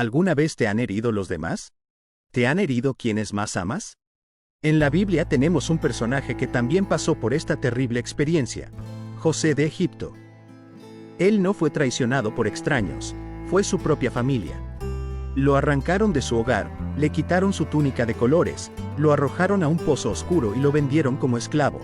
¿Alguna vez te han herido los demás? ¿Te han herido quienes más amas? En la Biblia tenemos un personaje que también pasó por esta terrible experiencia: José de Egipto. Él no fue traicionado por extraños, fue su propia familia. Lo arrancaron de su hogar, le quitaron su túnica de colores, lo arrojaron a un pozo oscuro y lo vendieron como esclavo.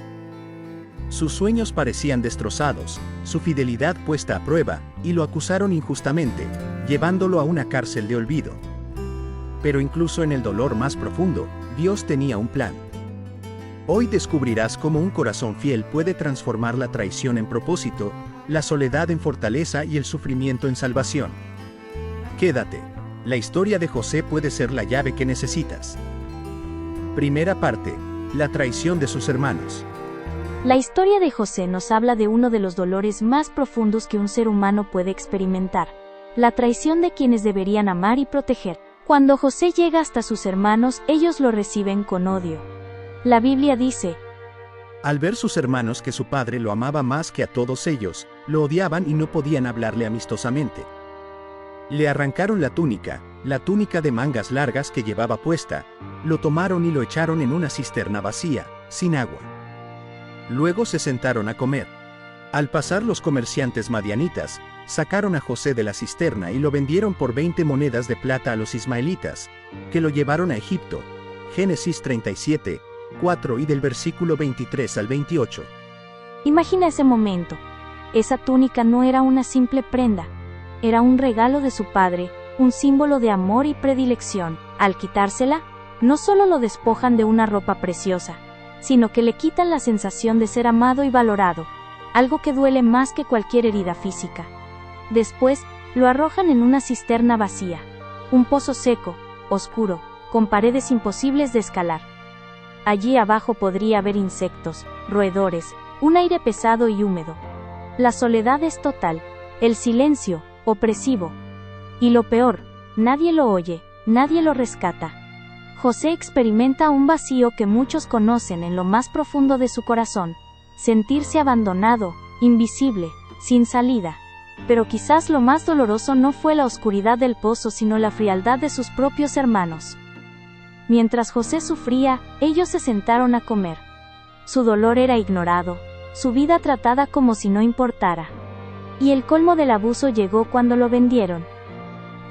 Sus sueños parecían destrozados, su fidelidad puesta a prueba, y lo acusaron injustamente, llevándolo a una cárcel de olvido. Pero incluso en el dolor más profundo, Dios tenía un plan. Hoy descubrirás cómo un corazón fiel puede transformar la traición en propósito, la soledad en fortaleza y el sufrimiento en salvación. Quédate. La historia de José puede ser la llave que necesitas. Primera parte: la traición de sus hermanos. La historia de José nos habla de uno de los dolores más profundos que un ser humano puede experimentar: la traición de quienes deberían amar y proteger. Cuando José llega hasta sus hermanos, ellos lo reciben con odio. La Biblia dice: Al ver sus hermanos que su padre lo amaba más que a todos ellos, lo odiaban y no podían hablarle amistosamente. Le arrancaron la túnica de mangas largas que llevaba puesta, lo tomaron y lo echaron en una cisterna vacía, sin agua. Luego se sentaron a comer. Al pasar los comerciantes madianitas, sacaron a José de la cisterna y lo vendieron por 20 monedas de plata a los ismaelitas, que lo llevaron a Egipto. Génesis 37, 4 y del versículo 23 al 28. Imagina ese momento. Esa túnica no era una simple prenda. Era un regalo de su padre, un símbolo de amor y predilección. Al quitársela, no solo lo despojan de una ropa preciosa, sino que le quitan la sensación de ser amado y valorado, algo que duele más que cualquier herida física. Después, lo arrojan en una cisterna vacía, un pozo seco, oscuro, con paredes imposibles de escalar. Allí abajo podría haber insectos, roedores, un aire pesado y húmedo. La soledad es total, el silencio, opresivo. Y lo peor, nadie lo oye, nadie lo rescata. José experimenta un vacío que muchos conocen en lo más profundo de su corazón: sentirse abandonado, invisible, sin salida. Pero quizás lo más doloroso no fue la oscuridad del pozo, sino la frialdad de sus propios hermanos. Mientras José sufría, ellos se sentaron a comer. Su dolor era ignorado, su vida tratada como si no importara. Y el colmo del abuso llegó cuando lo vendieron.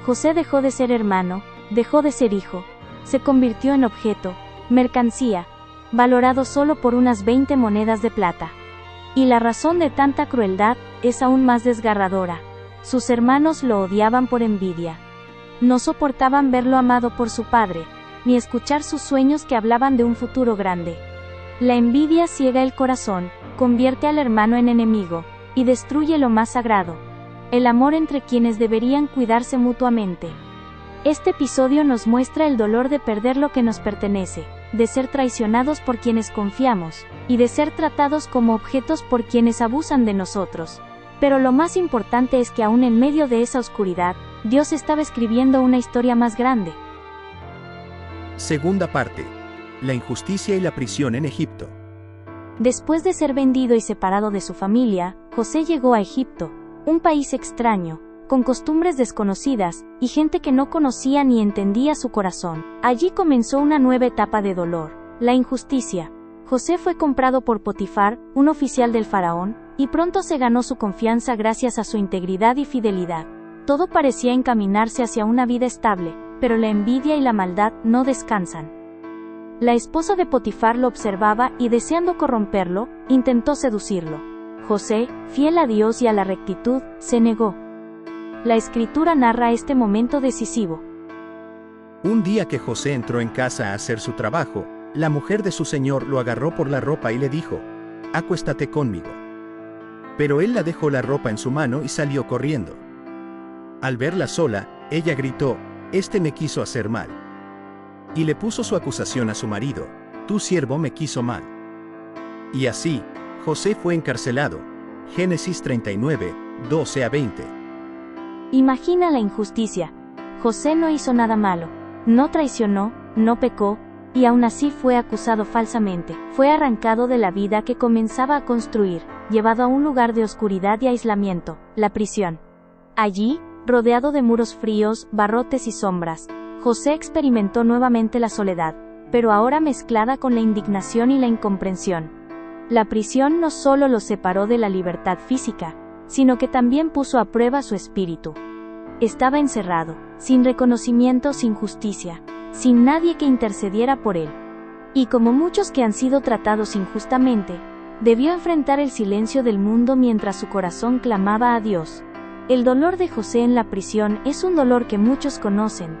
José dejó de ser hermano, dejó de ser hijo, se convirtió en objeto, mercancía, valorado solo por unas 20 monedas de plata. Y la razón de tanta crueldad es aún más desgarradora: sus hermanos lo odiaban por envidia. No soportaban verlo amado por su padre, ni escuchar sus sueños que hablaban de un futuro grande. La envidia ciega el corazón, convierte al hermano en enemigo, y destruye lo más sagrado: el amor entre quienes deberían cuidarse mutuamente. Este episodio nos muestra el dolor de perder lo que nos pertenece, de ser traicionados por quienes confiamos, y de ser tratados como objetos por quienes abusan de nosotros. Pero lo más importante es que aún en medio de esa oscuridad, Dios estaba escribiendo una historia más grande. Segunda parte: la injusticia y la prisión en Egipto. Después de ser vendido y separado de su familia, José llegó a Egipto, un país extraño, con costumbres desconocidas, y gente que no conocía ni entendía su corazón. Allí comenzó una nueva etapa de dolor: la injusticia. José fue comprado por Potifar, un oficial del faraón, y pronto se ganó su confianza gracias a su integridad y fidelidad. Todo parecía encaminarse hacia una vida estable, pero la envidia y la maldad no descansan. La esposa de Potifar lo observaba y, deseando corromperlo, intentó seducirlo. José, fiel a Dios y a la rectitud, se negó. La Escritura narra este momento decisivo. Un día que José entró en casa a hacer su trabajo, la mujer de su señor lo agarró por la ropa y le dijo: «Acuéstate conmigo». Pero él la dejó la ropa en su mano y salió corriendo. Al verla sola, ella gritó: «Este me quiso hacer mal». Y le puso su acusación a su marido: «Tu siervo me quiso mal». Y así, José fue encarcelado. Génesis 39, 12 a 20. Imagina la injusticia. José no hizo nada malo, no traicionó, no pecó, y aún así fue acusado falsamente. Fue arrancado de la vida que comenzaba a construir, llevado a un lugar de oscuridad y aislamiento, la prisión. Allí, Rodeado de muros fríos, barrotes y sombras, José experimentó nuevamente la soledad, pero ahora mezclada con la indignación y la incomprensión. La prisión no solo lo separó de la libertad física, sino que también puso a prueba su espíritu. Estaba encerrado, sin reconocimiento, sin justicia, sin nadie que intercediera por él. Y como muchos que han sido tratados injustamente, debió enfrentar el silencio del mundo mientras su corazón clamaba a Dios. El dolor de José en la prisión es un dolor que muchos conocen.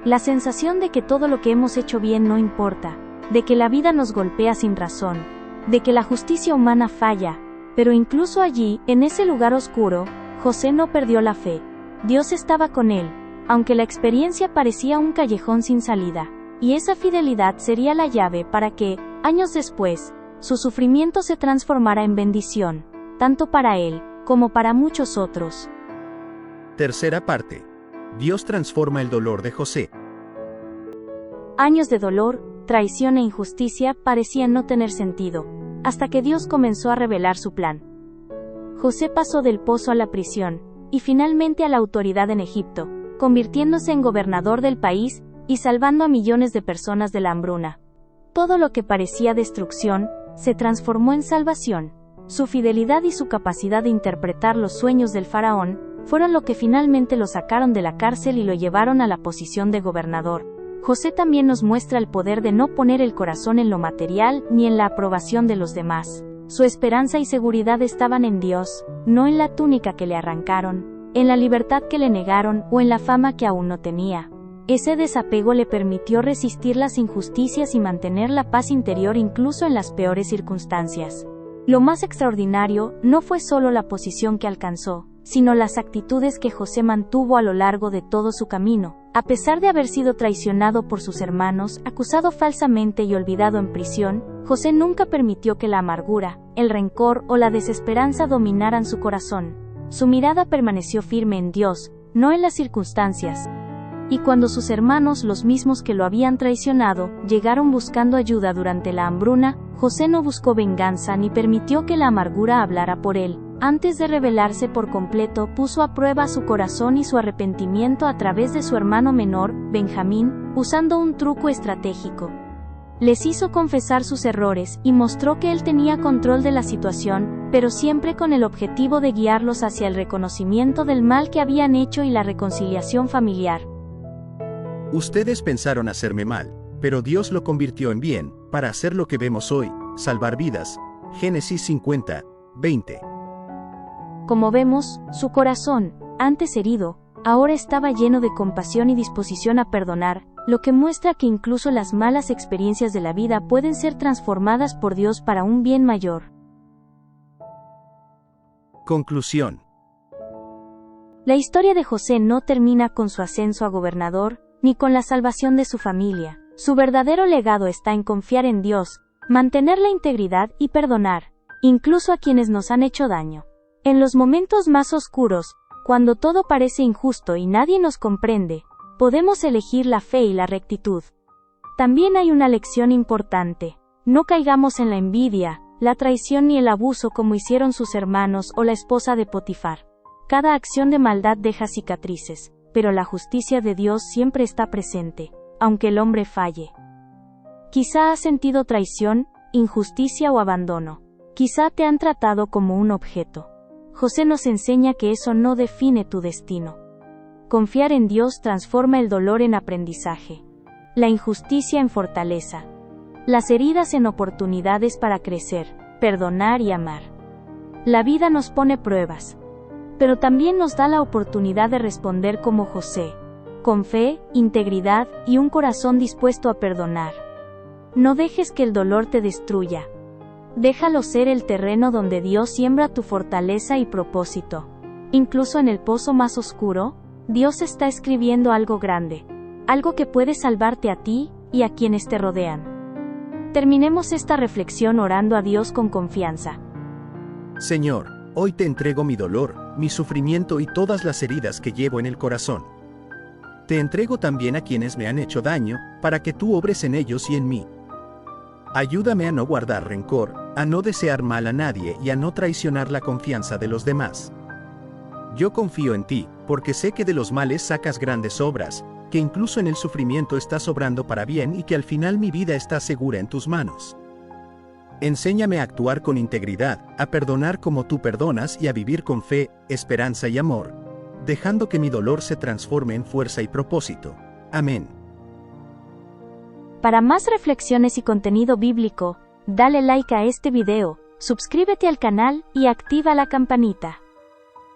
La sensación de que todo lo que hemos hecho bien no importa, de que la vida nos golpea sin razón, de que la justicia humana falla, pero incluso allí, en ese lugar oscuro, José no perdió la fe. Dios estaba con él, aunque la experiencia parecía un callejón sin salida, y esa fidelidad sería la llave para que, años después, su sufrimiento se transformara en bendición, tanto para él, como para muchos otros. Tercera parte. Dios transforma el dolor de José. Años de dolor, traición e injusticia parecían no tener sentido, hasta que Dios comenzó a revelar su plan. José pasó del pozo a la prisión, y finalmente a la autoridad en Egipto, convirtiéndose en gobernador del país, y salvando a millones de personas de la hambruna. Todo lo que parecía destrucción, se transformó en salvación. Su fidelidad y su capacidad de interpretar los sueños del faraón, fueron lo que finalmente lo sacaron de la cárcel y lo llevaron a la posición de gobernador. José también nos muestra el poder de no poner el corazón en lo material ni en la aprobación de los demás. Su esperanza y seguridad estaban en Dios, no en la túnica que le arrancaron, en la libertad que le negaron o en la fama que aún no tenía. Ese desapego le permitió resistir las injusticias y mantener la paz interior incluso en las peores circunstancias. Lo más extraordinario no fue solo la posición que alcanzó, sino las actitudes que José mantuvo a lo largo de todo su camino. A pesar de haber sido traicionado por sus hermanos, acusado falsamente y olvidado en prisión, José nunca permitió que la amargura, el rencor o la desesperanza dominaran su corazón. Su mirada permaneció firme en Dios, no en las circunstancias. Y cuando sus hermanos, los mismos que lo habían traicionado, llegaron buscando ayuda durante la hambruna, José no buscó venganza ni permitió que la amargura hablara por él. Antes de rebelarse por completo, puso a prueba su corazón y su arrepentimiento a través de su hermano menor, Benjamín, usando un truco estratégico. Les hizo confesar sus errores y mostró que él tenía control de la situación, pero siempre con el objetivo de guiarlos hacia el reconocimiento del mal que habían hecho y la reconciliación familiar. Ustedes pensaron hacerme mal, pero Dios lo convirtió en bien, para hacer lo que vemos hoy, salvar vidas. Génesis 50, 20. Como vemos, su corazón, antes herido, ahora estaba lleno de compasión y disposición a perdonar, lo que muestra que incluso las malas experiencias de la vida pueden ser transformadas por Dios para un bien mayor. Conclusión. La historia de José no termina con su ascenso a gobernador, ni con la salvación de su familia. Su verdadero legado está en confiar en Dios, mantener la integridad y perdonar, incluso a quienes nos han hecho daño. En los momentos más oscuros, cuando todo parece injusto y nadie nos comprende, podemos elegir la fe y la rectitud. También hay una lección importante: no caigamos en la envidia, la traición ni el abuso como hicieron sus hermanos o la esposa de Potifar. Cada acción de maldad deja cicatrices, pero la justicia de Dios siempre está presente, aunque el hombre falle. Quizá has sentido traición, injusticia o abandono. Quizá te han tratado como un objeto. José nos enseña que eso no define tu destino. Confiar en Dios transforma el dolor en aprendizaje, la injusticia en fortaleza, las heridas en oportunidades para crecer, perdonar y amar. La vida nos pone pruebas, pero también nos da la oportunidad de responder como José, con fe, integridad y un corazón dispuesto a perdonar. No dejes que el dolor te destruya. Déjalo ser el terreno donde Dios siembra tu fortaleza y propósito. Incluso en el pozo más oscuro, Dios está escribiendo algo grande, algo que puede salvarte a ti y a quienes te rodean. Terminemos esta reflexión orando a Dios con confianza. Señor, hoy te entrego mi dolor, mi sufrimiento y todas las heridas que llevo en el corazón. Te entrego también a quienes me han hecho daño, para que tú obres en ellos y en mí. Ayúdame a no guardar rencor, a no desear mal a nadie y a no traicionar la confianza de los demás. Yo confío en ti, porque sé que de los males sacas grandes obras, que incluso en el sufrimiento estás obrando para bien y que al final mi vida está segura en tus manos. Enséñame a actuar con integridad, a perdonar como tú perdonas y a vivir con fe, esperanza y amor, dejando que mi dolor se transforme en fuerza y propósito. Amén. Para más reflexiones y contenido bíblico, dale like a este video, suscríbete al canal y activa la campanita.